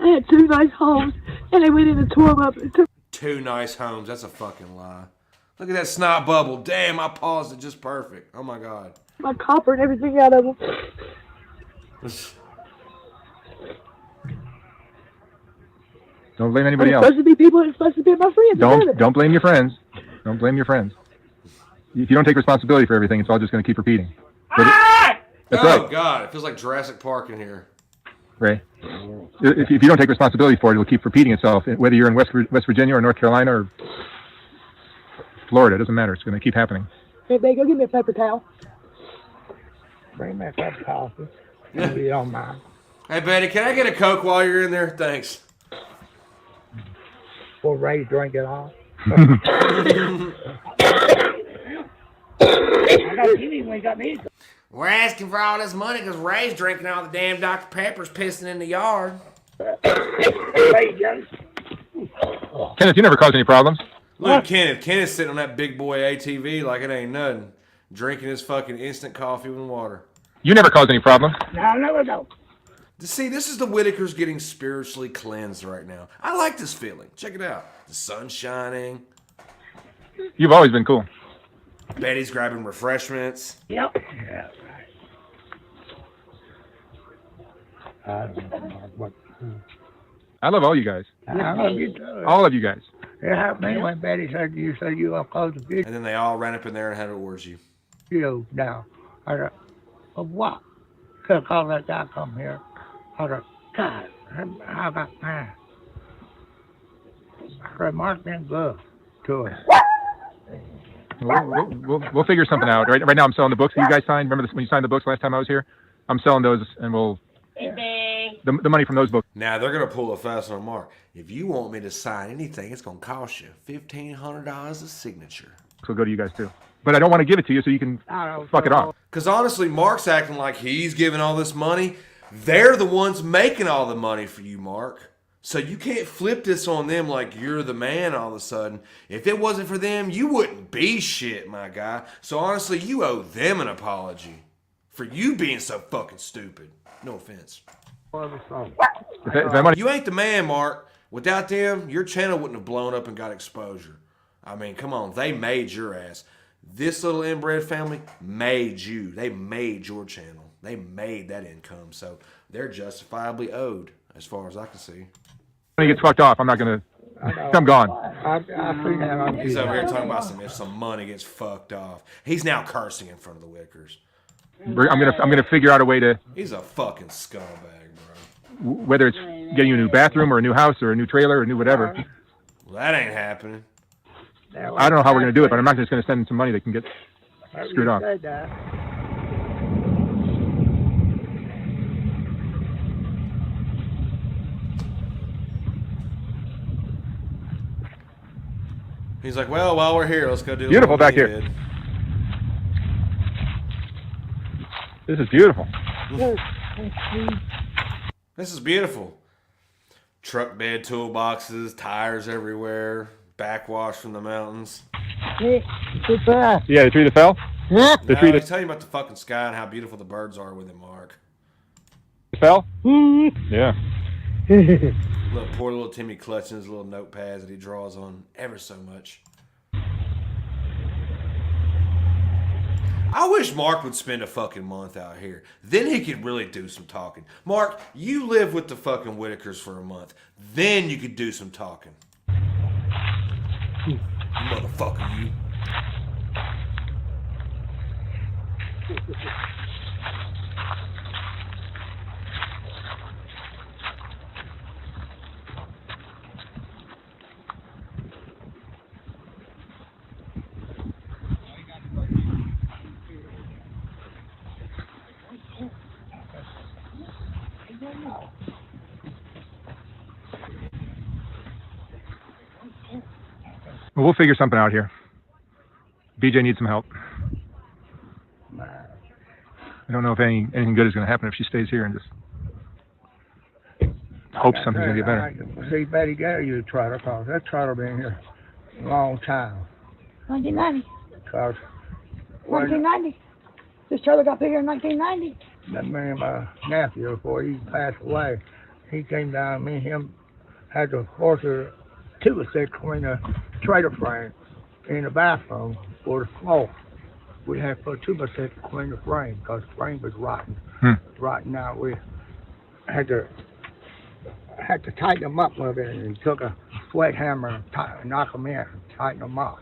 I had 2 nice homes, and they went in and tore them up. And took 2 nice homes. That's a fucking lie. Look at that snot bubble. Damn, I paused it just perfect. Oh my God. my copper and everything out of them. Don't blame anybody It's else. supposed to be people. It's supposed to be my friends. Don't blame your friends. Don't blame your friends. If you don't take responsibility for everything, it's all just going to keep repeating. That's Oh right, God, it feels like Jurassic Park in here. Ray. If you don't take responsibility for it, it'll keep repeating itself. Whether you're in West Virginia or North Carolina or Florida, it doesn't matter. It's going to keep happening. Hey, babe, go get me a paper towel. Bring me a cup of coffee. If you don't mind. Hey Betty, can I get a Coke while you're in there? Thanks. Before Ray drink it all. I got TV when he got me. We're asking for all this money because Ray's drinking all the damn Dr. Pepper's pissing in the yard. Ray Jones. Kenneth, you never caused any problems. Look at Kenneth. Kenneth's sitting on that big boy ATV like it ain't nothing. Drinking his fucking instant coffee with water. You never caused any problems. No, never know. See, this is the Whitakers getting spiritually cleansed right now. I like this feeling. Check it out. The sun's shining. You've always been cool. Betty's grabbing refreshments. Yep. Yeah, right. I don't know what. I love all you guys. I love you too. All of you guys. It happened to me when Betty said you were close to And then they all ran up in there and had an orgy. videos now. I said, of what? Could have called that guy come here. I said, God, I got mad. I said, Mark been good to us. We'll figure something out. Right now, I'm selling the books that you guys signed. Remember this, when you signed the books last time I was here? I'm selling those, and the money from those books Now, they're going to pull a fast on Mark. If you want me to sign anything, it's going to cost you $1,500 a signature. will go to you guys too. But I don't want to give it to you so you can fuck it off. Because honestly, Mark's acting like he's giving all this money. They're the ones making all the money for you, Mark. So you can't flip this on them like you're the man all of a sudden. If it wasn't for them, you wouldn't be shit, my guy. So honestly, you owe them an apology for you being so fucking stupid. No offense. If that money, You ain't the man, Mark. Without them, your channel wouldn't have blown up and got exposure. I mean, come on. They made your ass. This little inbred family made you. They made your channel. They made that income. So they're justifiably owed, as far as I can see. When he gets fucked off, I'm not gonna. I know. I'm gone. I see that on He's TV. over here talking about if some money gets fucked off. He's now cursing in front of the Whitakers. I'm gonna figure out a way to, He's a fucking scumbag, bro. whether it's getting you a new bathroom or a new house or a new trailer or a new whatever. Well, that ain't happening. I don't know how we're gonna do it, but I'm not just gonna send him some money that can get screwed off. Said that. He's like, well, while we're here, let's go do Beautiful what we back here. did. This is beautiful. This is beautiful. Truck bed toolboxes, tires everywhere, backwash from the mountains. Yeah, the tree that fell. No, The tree he's that telling you about the fucking sky and how beautiful the birds are with it, Mark. fell. Yeah. Look, poor little Timmy clutching his little notepads that he draws on ever so much. I wish Mark would spend a fucking month out here. Then he could really do some talking. Mark, you live with the fucking Whitakers for a month. Then you could do some talking. You motherfucker, you. Well, we'll figure something out here. BJ needs some help. I don't know if anything good is going to happen if she stays here and just hope something's going to get better. I see Betty Gary, you trotter, because that trotter been here a long time. 1990. Because 1990. This trailer got bigger in 1990. that man, my nephew, before he passed away, he came down, me and him had the horses, two of six between the trailer frame in the bathroom for the floor. We had to put 2 by 6 between the frame because the frame was rotten. Rotten out. We had to tighten them up a little bit, and he took a sweat hammer and knock them in, tighten them up.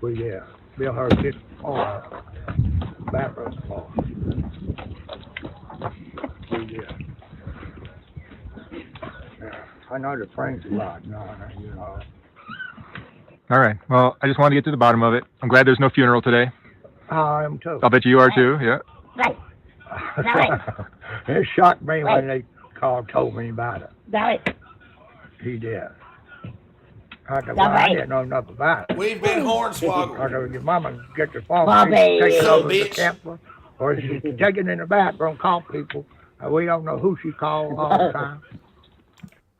We built her a 6 floor, bathroom floor. I know the frame's a lot, you know. All right. Well, I just wanted to get to the bottom of it. I'm glad there's no funeral today. I am too. I'll bet you are too. Yeah. Right. Right. It shocked me when they told me about it. Right. He did. I didn't know nothing about it. We've been hornswoggled. I know your mama get your phone, Bobby. take it Son over to the bitch. camper, or she take it in the bathroom, call people. And we don't know who she called all the time.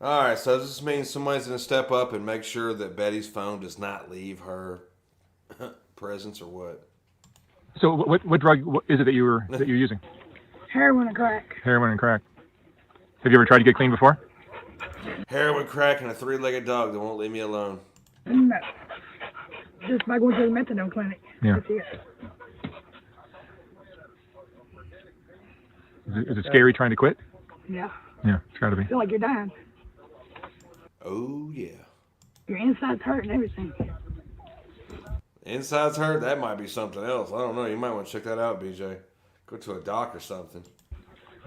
All right, so this means somebody's going to step up and make sure that Betty's phone does not leave her presence, or what? So what drug is it that you're using? Heroin and crack. Heroin and crack. Have you ever tried to get clean before? Heroin, crack, and a 3-legged dog that won't leave me alone. No. Just by going to the methadone clinic. Yeah. That's it. Is it scary trying to quit? Yeah. Yeah, it's got to be. Feel like you're dying. Oh, yeah. Your insides hurt and everything. Inside's hurt? That might be something else. I don't know. You might want to check that out, BJ. Go to a doc or something.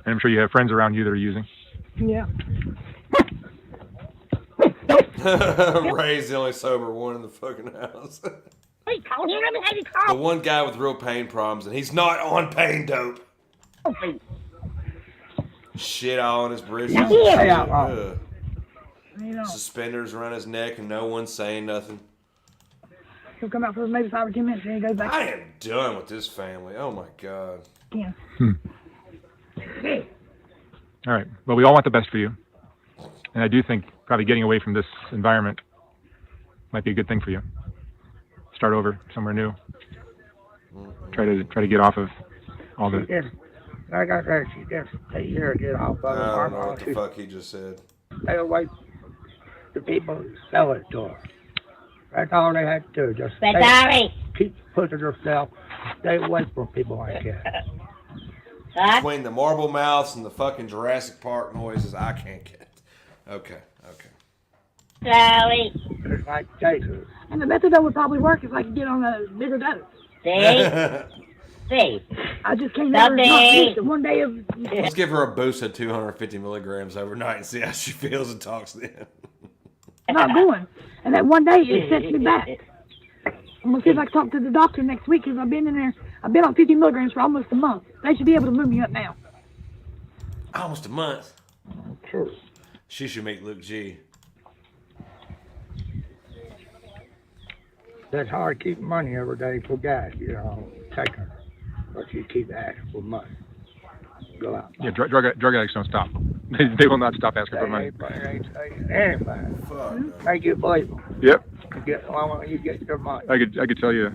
And I'm sure you have friends around you that are using. Yeah. Ray's the only sober one in the fucking house. Hey, call him. Let me have you The call. one guy with real pain problems, and he's not on pain dope. Shit all on his britches. and Yeah. shit. Yeah. Ugh. You know, Suspenders around his neck and no one saying nothing. he'll come out for maybe 5 or 10 minutes and he goes back I am done with this family. Oh my God. again. All right. Well, we all want the best for you. And I do think probably getting away from this environment might be a good thing for you. Start over somewhere new. Try to get off of all the. Like I said, she just stay here, get off of I it. don't know what the fuck he just said. Stay away from the people who sell it to her. That's all they had to do. Just Sorry. keep pushing herself. Stay away from people like that. Between the marble mouths and the fucking Jurassic Park noises, I can't get it. Okay. Sorry. It's like Jesus. And the methadone would probably work if I could get on a bigger dose. See? I just can't never not use it. One day of Let's give her a boost of 250 milligrams overnight and see how she feels and talks then. not going. And that one day it sets me back. I'm gonna see if I can talk to the doctor next week because I've been in there. I've been on 50 milligrams for almost a month. They should be able to move me up now. Almost a month. Sure. She should meet Luke G. That's hard to keep money every day for gas, you know, taking. But you keep asking for money. Go out. Yeah, drug addicts don't stop. They will not stop asking for money. Anything. Fuck. Make you believe them. Yep. You get your money. I could tell you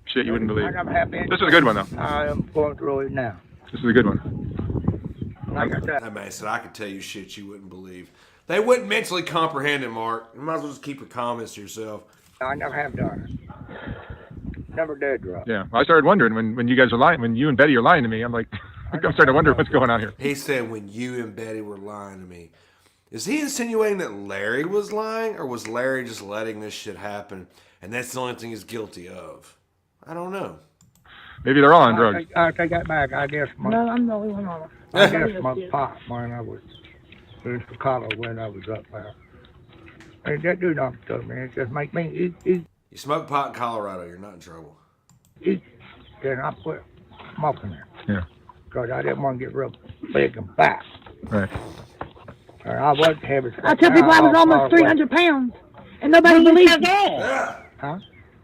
shit you wouldn't believe. I never have been. This is a good one though. I am going through it now. This is a good one. Like I said, That man said I could tell you shit you wouldn't believe. They wouldn't mentally comprehend it, Mark. You might as well just keep your comments to yourself. I never have done it. Never did drugs. Yeah, I started wondering when you guys are lying, when you and Betty are lying to me. I'm like, I'm starting to wonder what's going on here. He said when you and Betty were lying to me. Is he insinuating that Larry was lying, or was Larry just letting this shit happen, and that's the only thing he's guilty of? I don't know. Maybe they're all on drugs. I take that back. I guess No, I'm the only one on it. I guess my pop when I was in Chicago when I was up there. And that do nothing to me. It just make me eat. You smoke pot in Colorado, you're not in trouble. Then I put smoking there. Yeah. Because I didn't want to get real big and fat. Right. And I wasn't heavy. I tell people I was almost 300 pounds, and nobody believes me. Huh?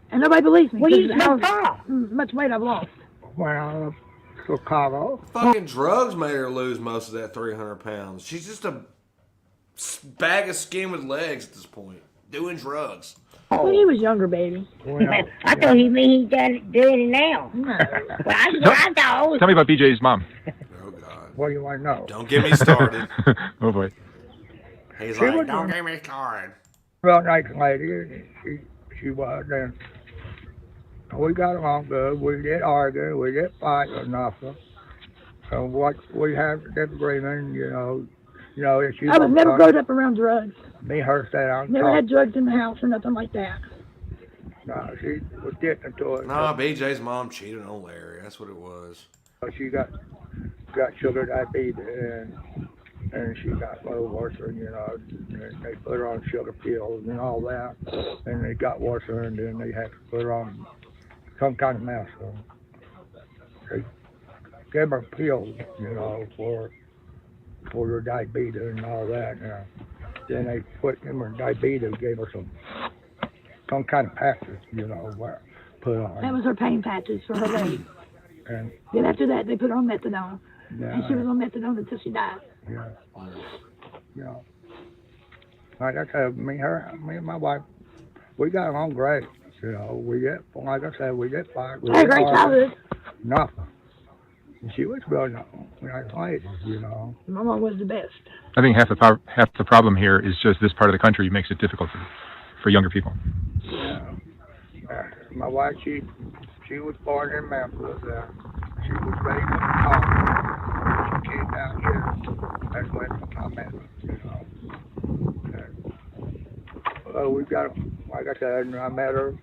And nobody believes me. What do you because smoke how much weight I've lost. When I was in Chicago. Fucking drugs made her lose most of that 300 pounds. She's just a bag of skin with legs at this point, doing drugs. When he was younger, baby. I thought he doing it now. No. Well, I thought. Tell me about BJ's mom. Oh, God. What do you want to know? Don't get me started. Oh boy. He's She like, was- don't get me started. Real nice lady. She was. And we got along good. We did argue. We did fight or nothing. So what we have disagreement, you know, if she I was never grown up around drugs. me, her, sat down. Never had drugs in the house or nothing like that. No, she was getting into it. Nah, BJ's mom cheated on Larry. That's what it was. She got sugar diabetes and she got low worse, and and they put her on sugar pills and all that, and it got worse, and then they had to put her on some kind of medicine. They gave her pills, for her diabetes and all that. Then they put in her diabetes, gave her some kind of patches, put on. That was her pain patches for her leg. And Then after that, they put her on methadone. yeah, And she was on methadone until she died. yeah. Like I said, me and my wife, we got along great. We did, like I said, we did fight. We I had a did great argue. childhood. Nothing. And she was real nice lady, My mom was the best. I think half the problem here is just this part of the country makes it difficult for younger people. My wife, she was born in Memphis. She was raised in the college. She came down here. That's when I met her. We got, like I said, I met her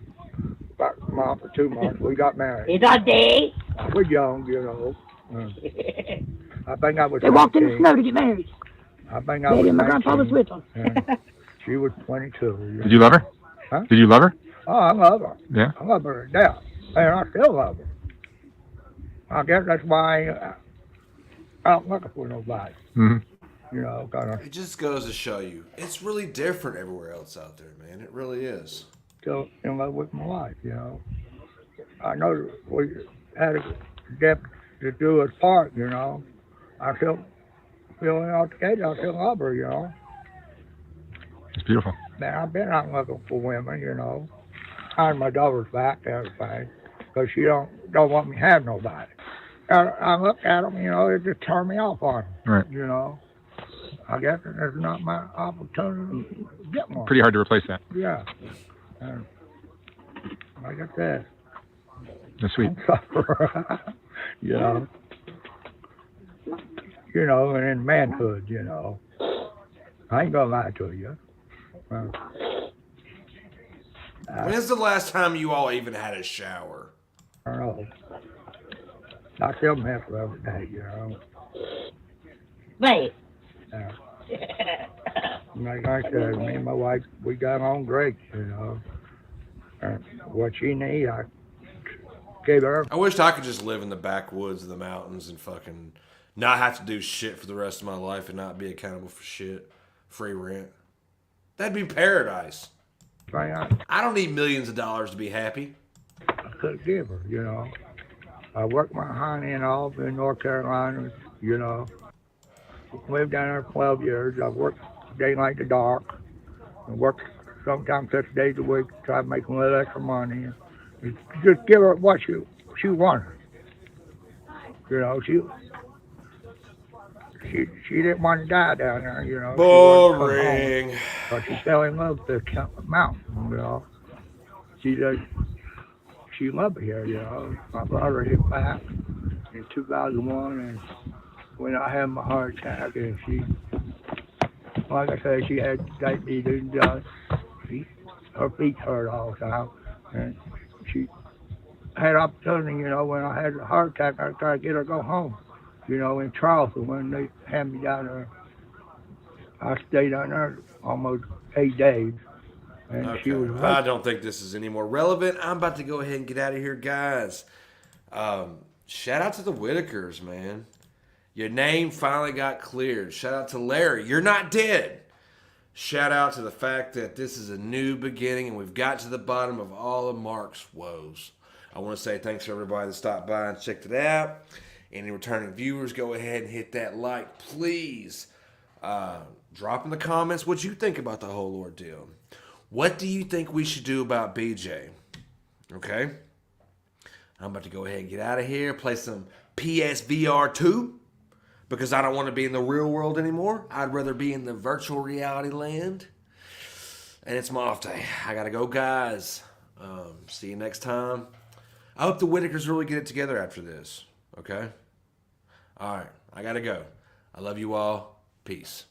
about a month or 2 months. We got married. Is that day? We're young, I think I was. They walked in the 19. snow to get married. I think I Daddy was. and my grandpa was 19, with them. and she was 22. Did you love her? Huh? Did you love her? Oh, I love her. Yeah. I love her to death, and I still love her. I guess that's why I'm not looking for nobody. Mm-hmm. Kind of It just goes to show you, it's really different everywhere else out there, man. It really is. still in love with my wife. I know we had a step to do his part. I still feeling out together. I still love her. It's beautiful. Man, I've been out looking for women. Behind my daughter's back, and everything, because she don't want me to have nobody. I look at them, it just turn me off on them. Right. I guess it's not my opportunity to get one. Pretty hard to replace that. Yeah. And like I said, That's sweet. I'm suffer. you know, and in manhood, you know. I ain't gonna lie to you. When's the last time you all even had a shower? I don't know. I tell them half every day, you know. Wait. Like I said, me and my wife, we got on great, you know. What she need, I gave her. I wished I could just live in the backwoods of the mountains and fucking not have to do shit for the rest of my life and not be accountable for shit. Free rent. That'd be paradise. I don't need millions of dollars to be happy. I could give her, you know. I worked my hind end off in North Carolina, you know. Lived down there 12 years. I've worked daylight to dark. I worked sometimes 6 days a week to try to make a little extra money. And just give her what she wanted. You know, she didn't want to die down there, you know. Boring. But she fell in love with the mountain, you know. She loved it here, you know. My brother hit back in 2001, and when I had my heart attack, and she, like I said, she had diabetes, her feet hurt all the time, and she had opportunity, you know, when I had a heart attack, I tried to get her to go home, you know, in Charleston. When they had me down there, I stayed down there almost 8 days. And Okay. she was I don't think this is any more relevant. I'm about to go ahead and get out of here, guys. Shout out to the Whitakers, man. Your name finally got cleared. Shout out to Larry. You're not dead. Shout out to the fact that this is a new beginning and we've got to the bottom of all of Mark's woes. I want to say thanks to everybody that stopped by and checked it out. Any returning viewers, go ahead and hit that like, please. Drop in the comments what you think about the whole ordeal. What do you think we should do about BJ? Okay? I'm about to go ahead and get out of here, play some PSVR 2, because I don't want to be in the real world anymore. I'd rather be in the virtual reality land. And it's my off day. I gotta go, guys. See you next time. I hope the Whitakers really get it together after this. Okay? Alright, I gotta go. I love you all. Peace.